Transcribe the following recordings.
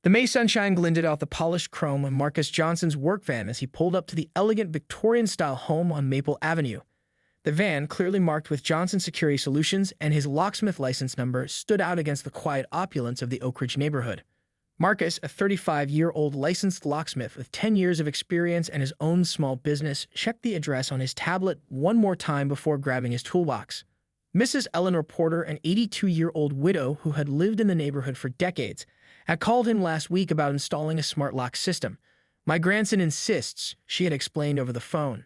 The May sunshine glinted off the polished chrome of Marcus Johnson's work van as he pulled up to the elegant Victorian-style home on Maple Avenue. The van, clearly marked with Johnson Security Solutions and his locksmith license number, stood out against the quiet opulence of the Oak Ridge neighborhood. Marcus, a 35-year-old licensed locksmith with 10 years of experience and his own small business, checked the address on his tablet one more time before grabbing his toolbox. Mrs. Eleanor Porter, an 82-year-old widow who had lived in the neighborhood for decades, had called him last week about installing a smart lock system. "My grandson insists," she had explained over the phone.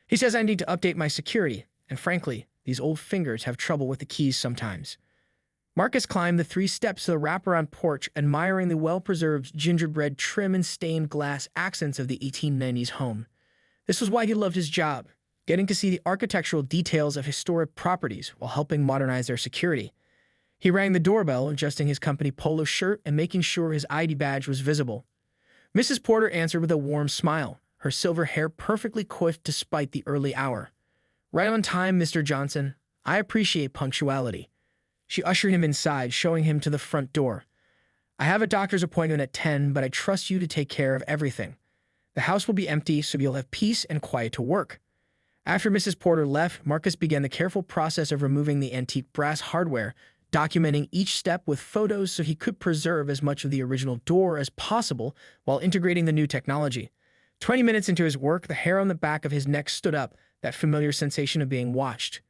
"He says I need to update my security, and frankly, these old fingers have trouble with the keys sometimes." Marcus climbed the 3 steps to the wraparound porch, admiring the well-preserved gingerbread trim and stained glass accents of the 1890s home. This was why he loved his job, getting to see the architectural details of historic properties while helping modernize their security. He rang the doorbell, adjusting his company polo shirt and making sure his ID badge was visible. Mrs. Porter answered with a warm smile, her silver hair perfectly coiffed despite the early hour. "Right on time, Mr. Johnson. I appreciate punctuality." She ushered him inside, showing him to the front door. "I have a doctor's appointment at 10, but I trust you to take care of everything. The house will be empty, so you'll have peace and quiet to work." After Mrs. Porter left, Marcus began the careful process of removing the antique brass hardware, documenting each step with photos so he could preserve as much of the original door as possible while integrating the new technology. 20 minutes into his work, the hair on the back of his neck stood up, that familiar sensation of being watched.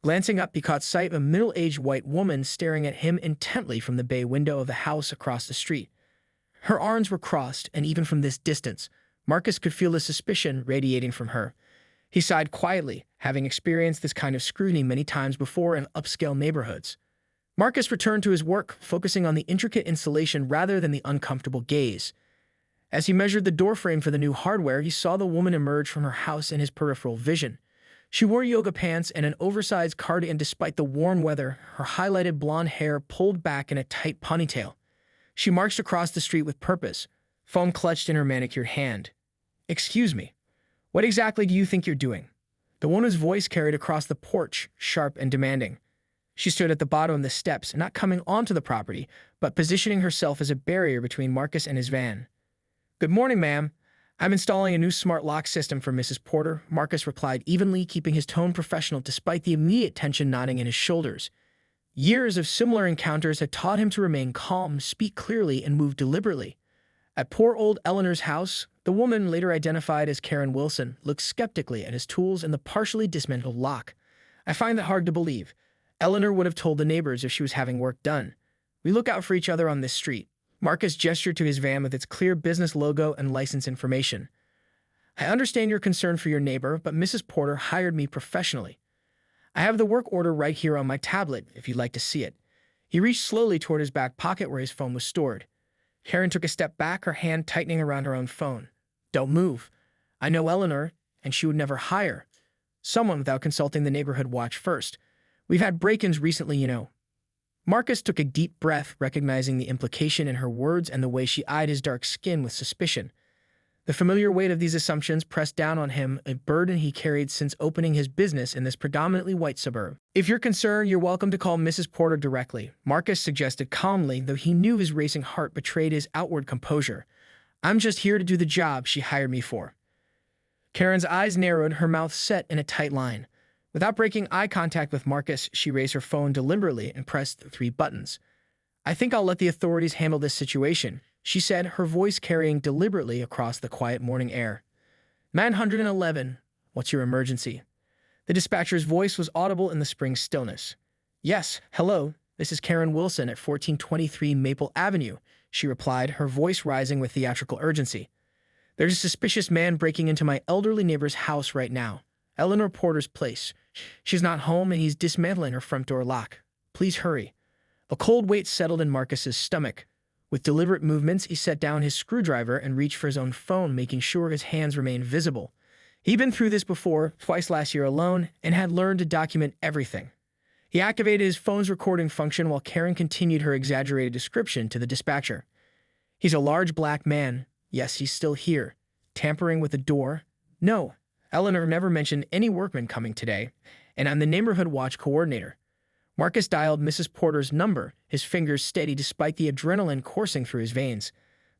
Glancing up, he caught sight of a middle-aged white woman staring at him intently from the bay window of the house across the street. Her arms were crossed, and even from this distance, Marcus could feel the suspicion radiating from her. He sighed quietly, having experienced this kind of scrutiny many times before in upscale neighborhoods. Marcus returned to his work, focusing on the intricate installation rather than the uncomfortable gaze. As he measured the doorframe for the new hardware, he saw the woman emerge from her house in his peripheral vision. She wore yoga pants and an oversized cardigan despite the warm weather, her highlighted blonde hair pulled back in a tight ponytail. She marched across the street with purpose, phone clutched in her manicured hand. "Excuse me, what exactly do you think you're doing?" The woman's voice carried across the porch, sharp and demanding. She stood at the bottom of the steps, not coming onto the property, but positioning herself as a barrier between Marcus and his van. "Good morning, ma'am. I'm installing a new smart lock system for Mrs. Porter," Marcus replied evenly, keeping his tone professional despite the immediate tension knotting in his shoulders. Years of similar encounters had taught him to remain calm, speak clearly, and move deliberately. At poor old Eleanor's house, the woman, later identified as Karen Wilson, looked skeptically at his tools and the partially dismantled lock. "I find that hard to believe. Eleanor would have told the neighbors if she was having work done. We look out for each other on this street." Marcus gestured to his van with its clear business logo and license information. "I understand your concern for your neighbor, but Mrs. Porter hired me professionally. I have the work order right here on my tablet, if you'd like to see it." He reached slowly toward his back pocket where his phone was stored. Karen took a step back, her hand tightening around her own phone. "Don't move. I know Eleanor, and she would never hire someone without consulting the neighborhood watch first. We've had break-ins recently, you know." Marcus took a deep breath, recognizing the implication in her words and the way she eyed his dark skin with suspicion. The familiar weight of these assumptions pressed down on him, a burden he carried since opening his business in this predominantly white suburb. "If you're concerned, you're welcome to call Mrs. Porter directly," Marcus suggested calmly, though he knew his racing heart betrayed his outward composure. "I'm just here to do the job she hired me for." Karen's eyes narrowed, her mouth set in a tight line. Without breaking eye contact with Marcus, she raised her phone deliberately and pressed the 3 buttons. "I think I'll let the authorities handle this situation," she said, her voice carrying deliberately across the quiet morning air. 911, what's your emergency?" The dispatcher's voice was audible in the spring stillness. "Yes, hello, this is Karen Wilson at 1423 Maple Avenue," she replied, her voice rising with theatrical urgency. "There's a suspicious man breaking into my elderly neighbor's house right now. Eleanor Porter's place. She's not home and he's dismantling her front door lock. Please hurry." A cold weight settled in Marcus's stomach. With deliberate movements, he set down his screwdriver and reached for his own phone, making sure his hands remained visible. He'd been through this before, twice last year alone, and had learned to document everything. He activated his phone's recording function while Karen continued her exaggerated description to the dispatcher. "He's a large black man. Yes, he's still here. Tampering with the door? No. Eleanor never mentioned any workmen coming today, and I'm the neighborhood watch coordinator." Marcus dialed Mrs. Porter's number, his fingers steady despite the adrenaline coursing through his veins.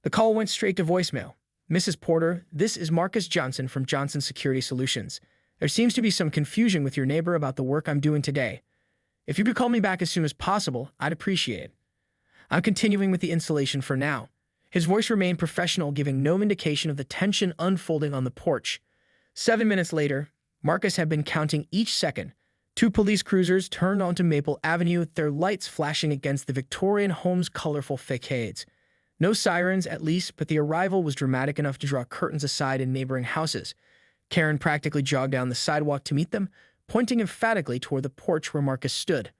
The call went straight to voicemail. Mrs. Porter, this is Marcus Johnson from Johnson Security Solutions. There seems to be some confusion with your neighbor about the work I'm doing today. If you could call me back as soon as possible, I'd appreciate it. I'm continuing with the installation for now. His voice remained professional, giving no indication of the tension unfolding on the porch. 7 minutes later, Marcus had been counting each second. 2 police cruisers turned onto Maple Avenue, their lights flashing against the Victorian home's colorful facades. No sirens, at least, but the arrival was dramatic enough to draw curtains aside in neighboring houses. Karen practically jogged down the sidewalk to meet them, pointing emphatically toward the porch where Marcus stood.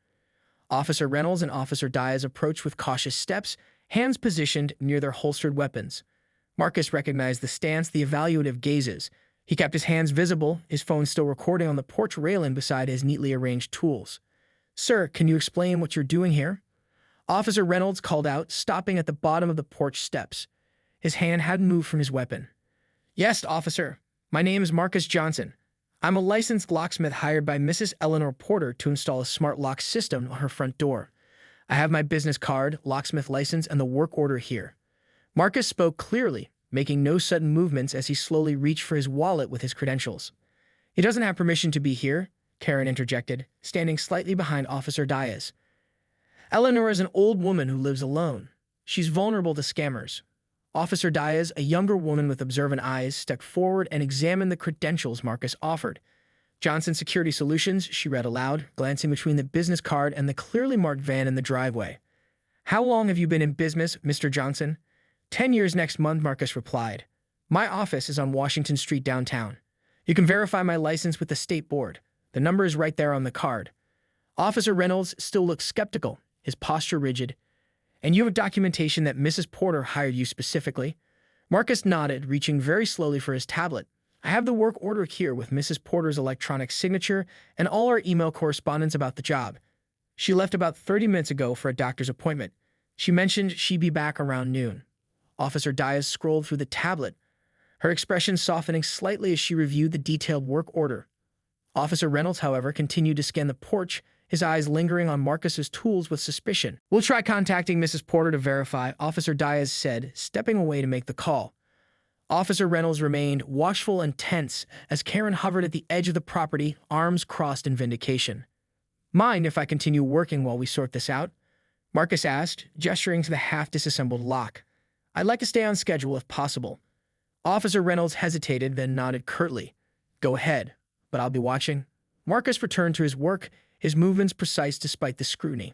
Officer Reynolds and Officer Diaz approached with cautious steps, hands positioned near their holstered weapons. Marcus recognized the stance, the evaluative gazes. He kept his hands visible, his phone still recording on the porch railing beside his neatly arranged tools. "Sir, can you explain what you're doing here?" Officer Reynolds called out, stopping at the bottom of the porch steps. His hand hadn't moved from his weapon. "Yes, officer. My name is Marcus Johnson. I'm a licensed locksmith hired by Mrs. Eleanor Porter to install a smart lock system on her front door. I have my business card, locksmith license, and the work order here." Marcus spoke clearly, making no sudden movements as he slowly reached for his wallet with his credentials. "He doesn't have permission to be here," Karen interjected, standing slightly behind Officer Diaz. "Eleanor is an old woman who lives alone. She's vulnerable to scammers." Officer Diaz, a younger woman with observant eyes, stepped forward and examined the credentials Marcus offered. "Johnson Security Solutions," she read aloud, glancing between the business card and the clearly marked van in the driveway. "How long have you been in business, Mr. Johnson?" 10 years next month, Marcus replied. "My office is on Washington Street downtown. You can verify my license with the state board. The number is right there on the card." Officer Reynolds still looked skeptical, his posture rigid. "And you have documentation that Mrs. Porter hired you specifically?" Marcus nodded, reaching very slowly for his tablet. "I have the work order here with Mrs. Porter's electronic signature and all our email correspondence about the job. She left about 30 minutes ago for a doctor's appointment. She mentioned she'd be back around noon." Officer Diaz scrolled through the tablet, her expression softening slightly as she reviewed the detailed work order. Officer Reynolds, however, continued to scan the porch, his eyes lingering on Marcus's tools with suspicion. "We'll try contacting Mrs. Porter to verify," Officer Diaz said, stepping away to make the call. Officer Reynolds remained watchful and tense as Karen hovered at the edge of the property, arms crossed in vindication. "Mind if I continue working while we sort this out?" Marcus asked, gesturing to the half-disassembled lock. "I'd like to stay on schedule if possible." Officer Reynolds hesitated, then nodded curtly. "Go ahead, but I'll be watching." Marcus returned to his work, his movements precise despite the scrutiny.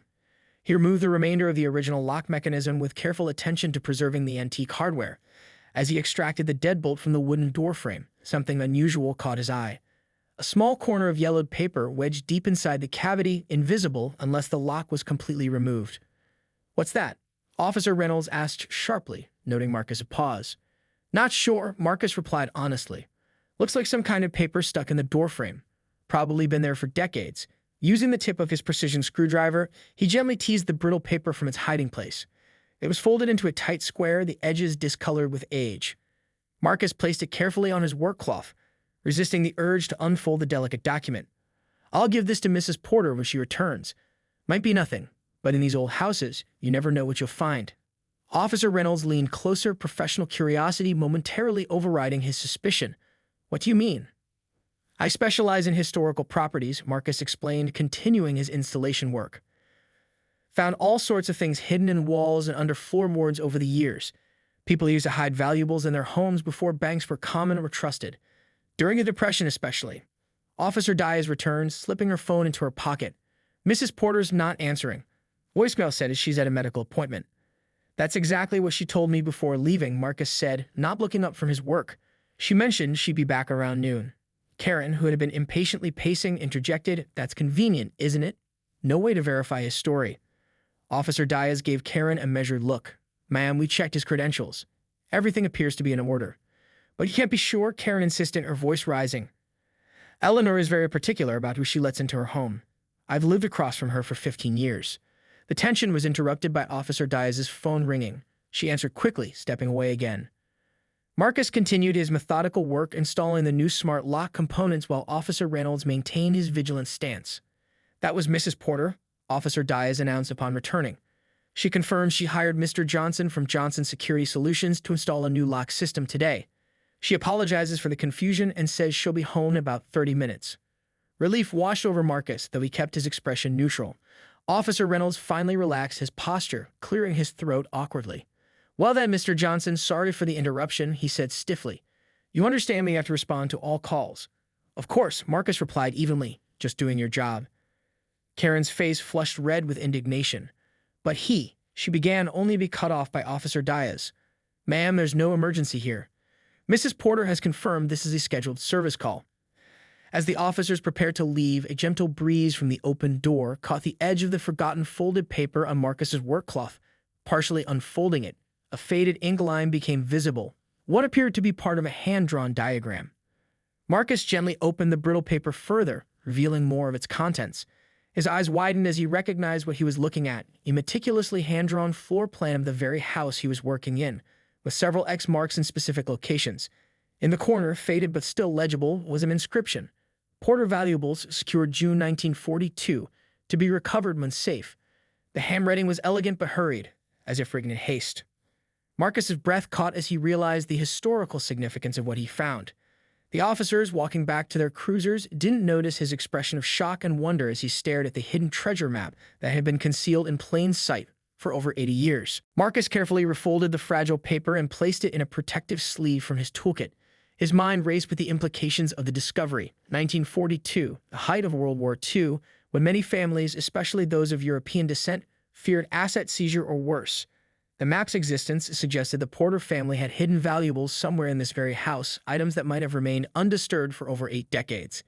He removed the remainder of the original lock mechanism with careful attention to preserving the antique hardware. As he extracted the deadbolt from the wooden doorframe, something unusual caught his eye. A small corner of yellowed paper wedged deep inside the cavity, invisible unless the lock was completely removed. "What's that?" Officer Reynolds asked sharply, noting Marcus a pause. "Not sure," Marcus replied honestly. "Looks like some kind of paper stuck in the doorframe. Probably been there for decades." Using the tip of his precision screwdriver, he gently teased the brittle paper from its hiding place. It was folded into a tight square, the edges discolored with age. Marcus placed it carefully on his work cloth, resisting the urge to unfold the delicate document. "I'll give this to Mrs. Porter when she returns. Might be nothing, but in these old houses, you never know what you'll find." Officer Reynolds leaned closer, professional curiosity momentarily overriding his suspicion. "What do you mean?" "I specialize in historical properties," Marcus explained, continuing his installation work. "Found all sorts of things hidden in walls and under floorboards over the years. People used to hide valuables in their homes before banks were common or trusted. During the Depression especially." Officer Diaz returned, slipping her phone into her pocket. "Mrs. Porter's not answering. Voicemail said she's at a medical appointment." "That's exactly what she told me before leaving," Marcus said, not looking up from his work. "She mentioned she'd be back around noon." Karen, who had been impatiently pacing, interjected, "That's convenient, isn't it? No way to verify his story." Officer Diaz gave Karen a measured look. "Ma'am, we checked his credentials. Everything appears to be in order." "But you can't be sure," Karen insisted, her voice rising. "Eleanor is very particular about who she lets into her home. I've lived across from her for 15 years. The tension was interrupted by Officer Diaz's phone ringing. She answered quickly, stepping away again. Marcus continued his methodical work installing the new smart lock components while Officer Reynolds maintained his vigilant stance. "That was Mrs. Porter," Officer Diaz announced upon returning. She confirms she hired Mr. Johnson from Johnson Security Solutions to install a new lock system today. She apologizes for the confusion and says she'll be home in about 30 minutes. Relief washed over Marcus, though he kept his expression neutral. Officer Reynolds finally relaxed his posture, clearing his throat awkwardly. "Well then, Mr. Johnson, sorry for the interruption," he said stiffly. "You understand me have to respond to all calls." "Of course," Marcus replied evenly, "just doing your job." Karen's face flushed red with indignation. But she began only to be cut off by Officer Diaz. "Ma'am, there's no emergency here. Mrs. Porter has confirmed this is a scheduled service call." As the officers prepared to leave, a gentle breeze from the open door caught the edge of the forgotten folded paper on Marcus's work cloth. Partially unfolding it, a faded ink line became visible, what appeared to be part of a hand-drawn diagram. Marcus gently opened the brittle paper further, revealing more of its contents. His eyes widened as he recognized what he was looking at, a meticulously hand-drawn floor plan of the very house he was working in, with several X marks in specific locations. In the corner, faded but still legible, was an inscription: "Porter Valuables, secured June 1942, to be recovered when safe." The handwriting was elegant but hurried, as if written in haste. Marcus's breath caught as he realized the historical significance of what he found. The officers, walking back to their cruisers, didn't notice his expression of shock and wonder as he stared at the hidden treasure map that had been concealed in plain sight for over 80 years. Marcus carefully refolded the fragile paper and placed it in a protective sleeve from his toolkit. His mind raced with the implications of the discovery. 1942, the height of World War II, when many families, especially those of European descent, feared asset seizure or worse. The map's existence suggested the Porter family had hidden valuables somewhere in this very house, items that might have remained undisturbed for over 8 decades.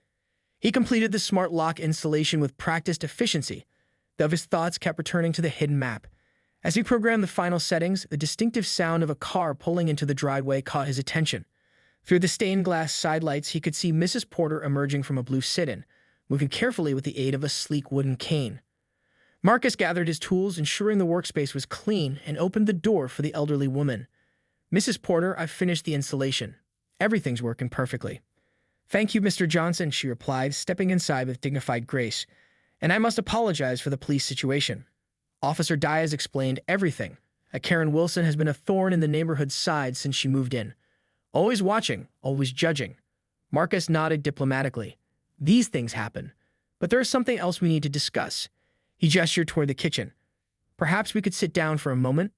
He completed the smart lock installation with practiced efficiency, though his thoughts kept returning to the hidden map. As he programmed the final settings, the distinctive sound of a car pulling into the driveway caught his attention. Through the stained glass sidelights, he could see Mrs. Porter emerging from a blue sit-in, moving carefully with the aid of a sleek wooden cane. Marcus gathered his tools, ensuring the workspace was clean, and opened the door for the elderly woman. "Mrs. Porter, I've finished the installation. Everything's working perfectly." "Thank you, Mr. Johnson," she replied, stepping inside with dignified grace. "And I must apologize for the police situation. Officer Diaz explained everything. Karen Wilson has been a thorn in the neighborhood's side since she moved in. Always watching, always judging." Marcus nodded diplomatically. "These things happen. But there is something else we need to discuss." He gestured toward the kitchen. "Perhaps we could sit down for a moment?"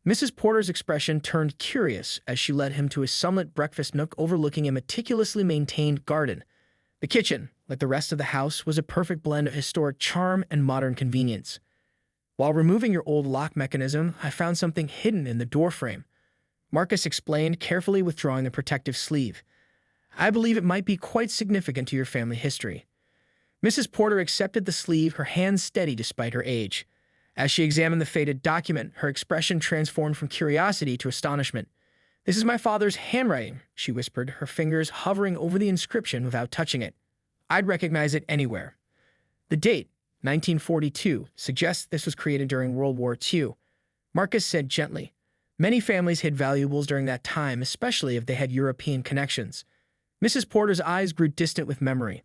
Mrs. Porter's expression turned curious as she led him to a sunlit breakfast nook overlooking a meticulously maintained garden. The kitchen, like the rest of the house, was a perfect blend of historic charm and modern convenience. "While removing your old lock mechanism, I found something hidden in the door frame," Marcus explained, carefully withdrawing the protective sleeve. "I believe it might be quite significant to your family history." Mrs. Porter accepted the sleeve, her hands steady despite her age. As she examined the faded document, her expression transformed from curiosity to astonishment. "This is my father's handwriting," she whispered, her fingers hovering over the inscription without touching it. "I'd recognize it anywhere." The date, 1942, suggests this was created during World War II. Marcus said gently, "Many families hid valuables during that time, especially if they had European connections." Mrs. Porter's eyes grew distant with memory.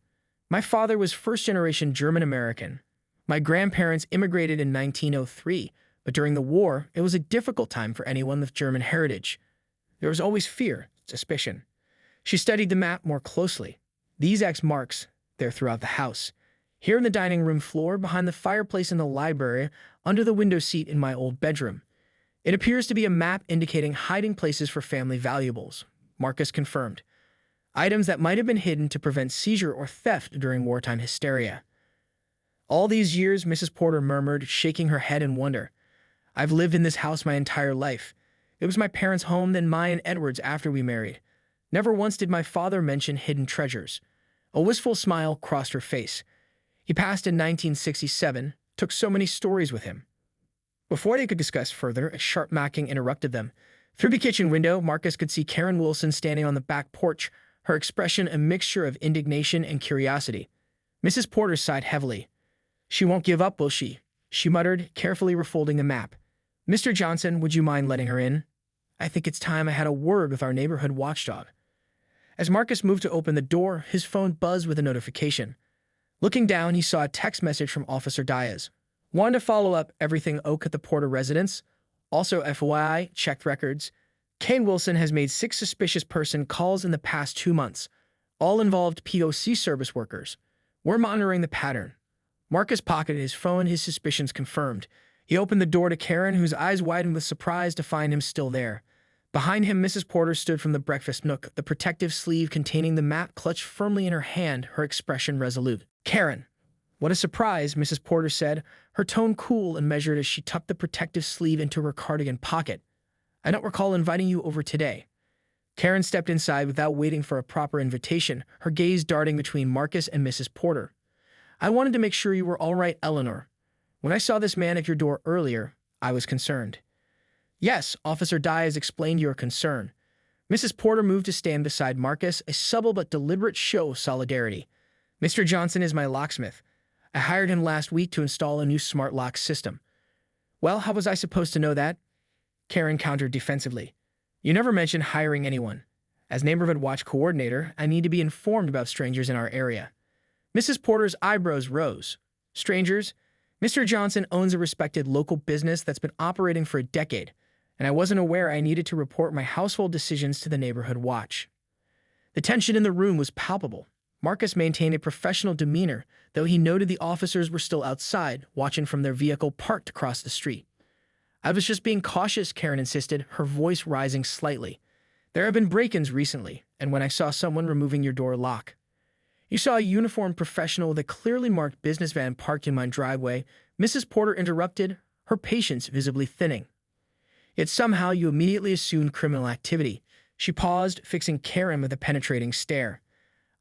"My father was first-generation German-American. My grandparents immigrated in 1903, but during the war, it was a difficult time for anyone with German heritage. There was always fear, suspicion." She studied the map more closely. "These X marks, they're throughout the house. Here in the dining room floor, behind the fireplace in the library, under the window seat in my old bedroom. It appears to be a map indicating hiding places for family valuables," Marcus confirmed. "Items that might have been hidden to prevent seizure or theft during wartime hysteria." "All these years," Mrs. Porter murmured, shaking her head in wonder. "I've lived in this house my entire life. It was my parents' home, then mine and Edward's after we married. Never once did my father mention hidden treasures." A wistful smile crossed her face. "He passed in 1967, took so many stories with him." Before they could discuss further, a sharp knocking interrupted them. Through the kitchen window, Marcus could see Karen Wilson standing on the back porch, her expression a mixture of indignation and curiosity. Mrs. Porter sighed heavily. "She won't give up, will she?" she muttered, carefully refolding the map. "Mr. Johnson, would you mind letting her in? I think it's time I had a word with our neighborhood watchdog." As Marcus moved to open the door, his phone buzzed with a notification. Looking down, he saw a text message from Officer Diaz. Wanted to follow up everything Oak at the Porter residence. Also, FYI, checked records. Kane Wilson has made 6 suspicious person calls in the past 2 months. All involved POC service workers. We're monitoring the pattern. Marcus pocketed his phone, his suspicions confirmed. He opened the door to Karen, whose eyes widened with surprise to find him still there. Behind him, Mrs. Porter stood from the breakfast nook, the protective sleeve containing the map clutched firmly in her hand, her expression resolute. "Karen." "What a surprise," Mrs. Porter said, her tone cool and measured as she tucked the protective sleeve into her cardigan pocket. "I don't recall inviting you over today." Karen stepped inside without waiting for a proper invitation, her gaze darting between Marcus and Mrs. Porter. "I wanted to make sure you were all right, Eleanor. When I saw this man at your door earlier, I was concerned." "Yes, Officer Diaz explained your concern." Mrs. Porter moved to stand beside Marcus, a subtle but deliberate show of solidarity. "Mr. Johnson is my locksmith. I hired him last week to install a new smart lock system." "Well, how was I supposed to know that?" Karen countered defensively. "You never mentioned hiring anyone. As neighborhood watch coordinator, I need to be informed about strangers in our area." Mrs. Porter's eyebrows rose. "Strangers? Mr. Johnson owns a respected local business that's been operating for a decade, and I wasn't aware I needed to report my household decisions to the neighborhood watch." The tension in the room was palpable. Marcus maintained a professional demeanor, though he noted the officers were still outside, watching from their vehicle parked across the street. "I was just being cautious," Karen insisted, her voice rising slightly. "There have been break-ins recently, and when I saw someone removing your door lock." "You saw a uniformed professional with a clearly marked business van parked in my driveway," Mrs. Porter interrupted, her patience visibly thinning. "Yet somehow you immediately assumed criminal activity." She paused, fixing Karen with a penetrating stare.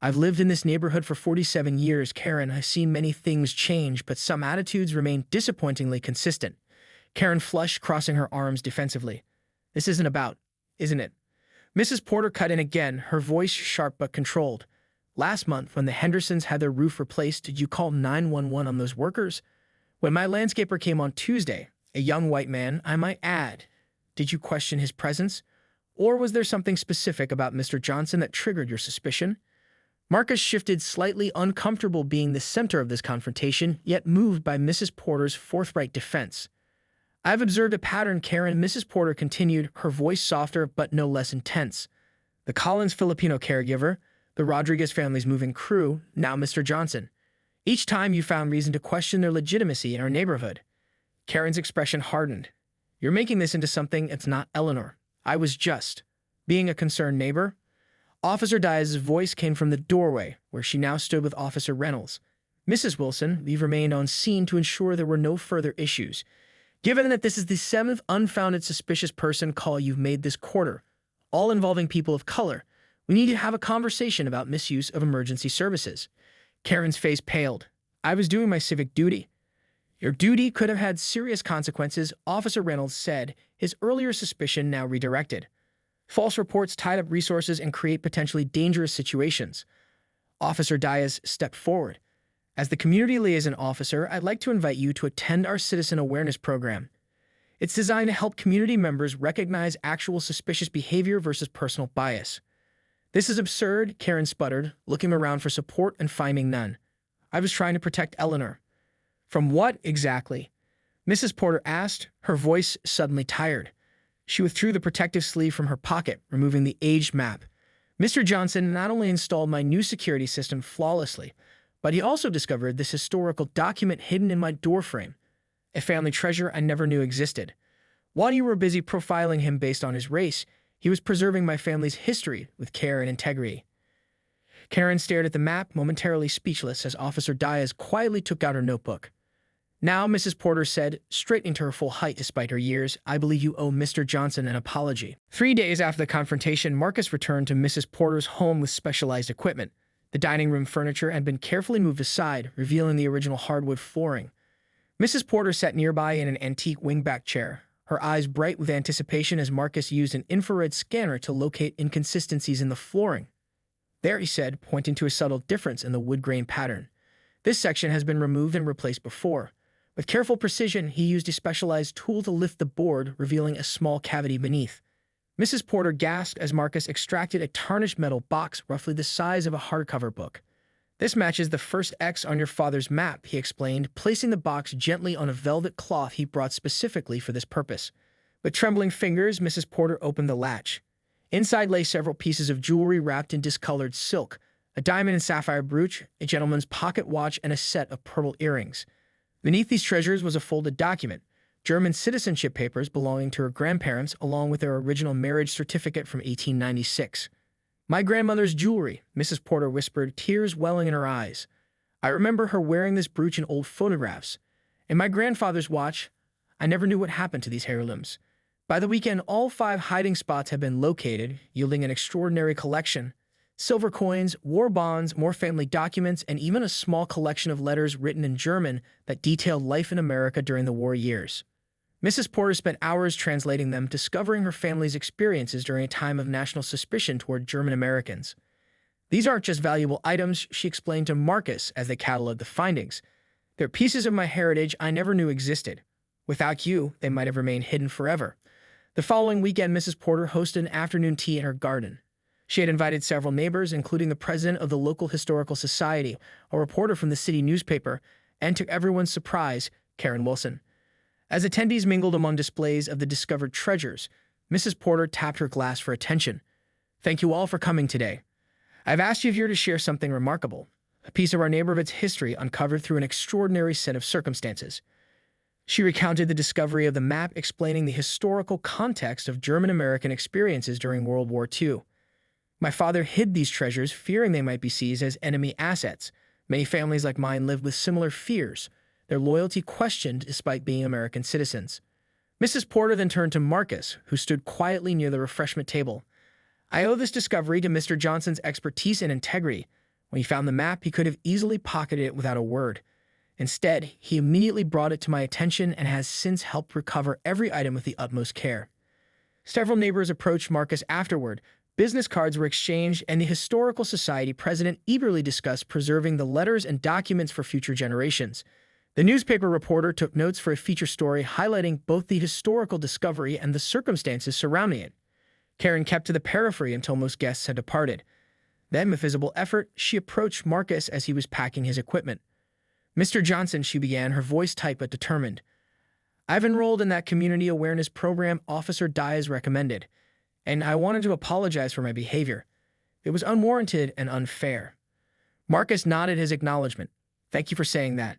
"I've lived in this neighborhood for 47 years, Karen. I've seen many things change, but some attitudes remain disappointingly consistent." Karen flushed, crossing her arms defensively. "This isn't about, isn't it?" Mrs. Porter cut in again, her voice sharp but controlled. "Last month, when the Hendersons had their roof replaced, did you call 911 on those workers? When my landscaper came on Tuesday, a young white man, I might add, did you question his presence? Or was there something specific about Mr. Johnson that triggered your suspicion?" Marcus shifted, slightly uncomfortable being the center of this confrontation, yet moved by Mrs. Porter's forthright defense. "I've observed a pattern, Karen," Mrs. Porter continued, her voice softer but no less intense. "The Collins Filipino caregiver, the Rodriguez family's moving crew, now Mr. Johnson. Each time you found reason to question their legitimacy in our neighborhood." Karen's expression hardened. "You're making this into something it's not, Eleanor. I was just being a concerned neighbor." Officer Diaz's voice came from the doorway, where she now stood with Officer Reynolds. "Mrs. Wilson, we've remained on scene to ensure there were no further issues. Given that this is the 7th unfounded suspicious person call you've made this quarter, all involving people of color, we need to have a conversation about misuse of emergency services." Karen's face paled. "I was doing my civic duty." "Your duty could have had serious consequences," Officer Reynolds said, his earlier suspicion now redirected. "False reports tied up resources and create potentially dangerous situations." Officer Diaz stepped forward. "As the community liaison officer, I'd like to invite you to attend our citizen awareness program. It's designed to help community members recognize actual suspicious behavior versus personal bias." "This is absurd," Karen sputtered, looking around for support and finding none. "I was trying to protect Eleanor." "From what exactly?" Mrs. Porter asked, her voice suddenly tired. She withdrew the protective sleeve from her pocket, removing the aged map. "Mr. Johnson not only installed my new security system flawlessly, but he also discovered this historical document hidden in my doorframe, a family treasure I never knew existed. While you were busy profiling him based on his race, he was preserving my family's history with care and integrity." Karen stared at the map, momentarily speechless, as Officer Diaz quietly took out her notebook. "Now," Mrs. Porter said, straightening to her full height despite her years, "I believe you owe Mr. Johnson an apology." 3 days after the confrontation, Marcus returned to Mrs. Porter's home with specialized equipment. The dining room furniture had been carefully moved aside, revealing the original hardwood flooring. Mrs. Porter sat nearby in an antique wingback chair, her eyes bright with anticipation as Marcus used an infrared scanner to locate inconsistencies in the flooring. "There," he said, pointing to a subtle difference in the wood grain pattern. "This section has been removed and replaced before." With careful precision, he used a specialized tool to lift the board, revealing a small cavity beneath. Mrs. Porter gasped as Marcus extracted a tarnished metal box roughly the size of a hardcover book. This matches the first X on your father's map, he explained, placing the box gently on a velvet cloth he brought specifically for this purpose. With trembling fingers, Mrs. Porter opened the latch. Inside lay several pieces of jewelry wrapped in discolored silk, a diamond and sapphire brooch, a gentleman's pocket watch, and a set of pearl earrings. Beneath these treasures was a folded document, German citizenship papers belonging to her grandparents, along with their original marriage certificate from 1896. "My grandmother's jewelry," Mrs. Porter whispered, tears welling in her eyes. "I remember her wearing this brooch in old photographs. And my grandfather's watch. I never knew what happened to these heirlooms. By the weekend, all 5 hiding spots had been located, yielding an extraordinary collection. Silver coins, war bonds, more family documents, and even a small collection of letters written in German that detailed life in America during the war years." Mrs. Porter spent hours translating them, discovering her family's experiences during a time of national suspicion toward German Americans. "These aren't just valuable items," she explained to Marcus as they catalogued the findings. "They're pieces of my heritage I never knew existed. Without you, they might have remained hidden forever." The following weekend, Mrs. Porter hosted an afternoon tea in her garden. She had invited several neighbors, including the president of the local historical society, a reporter from the city newspaper, and to everyone's surprise, Karen Wilson. As attendees mingled among displays of the discovered treasures, Mrs. Porter tapped her glass for attention. "Thank you all for coming today. I've asked you here to share something remarkable, a piece of our neighborhood's history uncovered through an extraordinary set of circumstances." She recounted the discovery of the map, explaining the historical context of German-American experiences during World War II. "My father hid these treasures, fearing they might be seized as enemy assets. Many families like mine lived with similar fears, their loyalty questioned despite being American citizens." Mrs. Porter then turned to Marcus, who stood quietly near the refreshment table. "I owe this discovery to Mr. Johnson's expertise and integrity. When he found the map, he could have easily pocketed it without a word. Instead, he immediately brought it to my attention and has since helped recover every item with the utmost care." Several neighbors approached Marcus afterward. Business cards were exchanged, and the Historical Society president eagerly discussed preserving the letters and documents for future generations. The newspaper reporter took notes for a feature story highlighting both the historical discovery and the circumstances surrounding it. Karen kept to the periphery until most guests had departed. Then, with visible effort, she approached Marcus as he was packing his equipment. "Mr. Johnson," she began, her voice tight but determined, "I've enrolled in that community awareness program Officer Diaz recommended, and I wanted to apologize for my behavior. It was unwarranted and unfair." Marcus nodded his acknowledgement. "Thank you for saying that."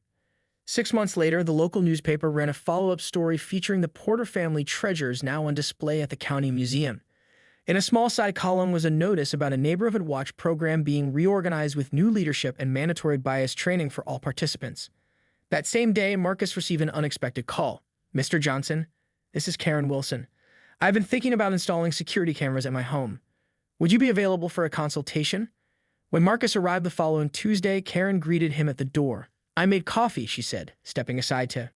6 months later, the local newspaper ran a follow-up story featuring the Porter family treasures now on display at the county museum. In a small side column was a notice about a neighborhood watch program being reorganized with new leadership and mandatory bias training for all participants. That same day, Marcus received an unexpected call. "Mr. Johnson, this is Karen Wilson. I've been thinking about installing security cameras at my home. Would you be available for a consultation?" When Marcus arrived the following Tuesday, Karen greeted him at the door. "I made coffee," she said, stepping aside to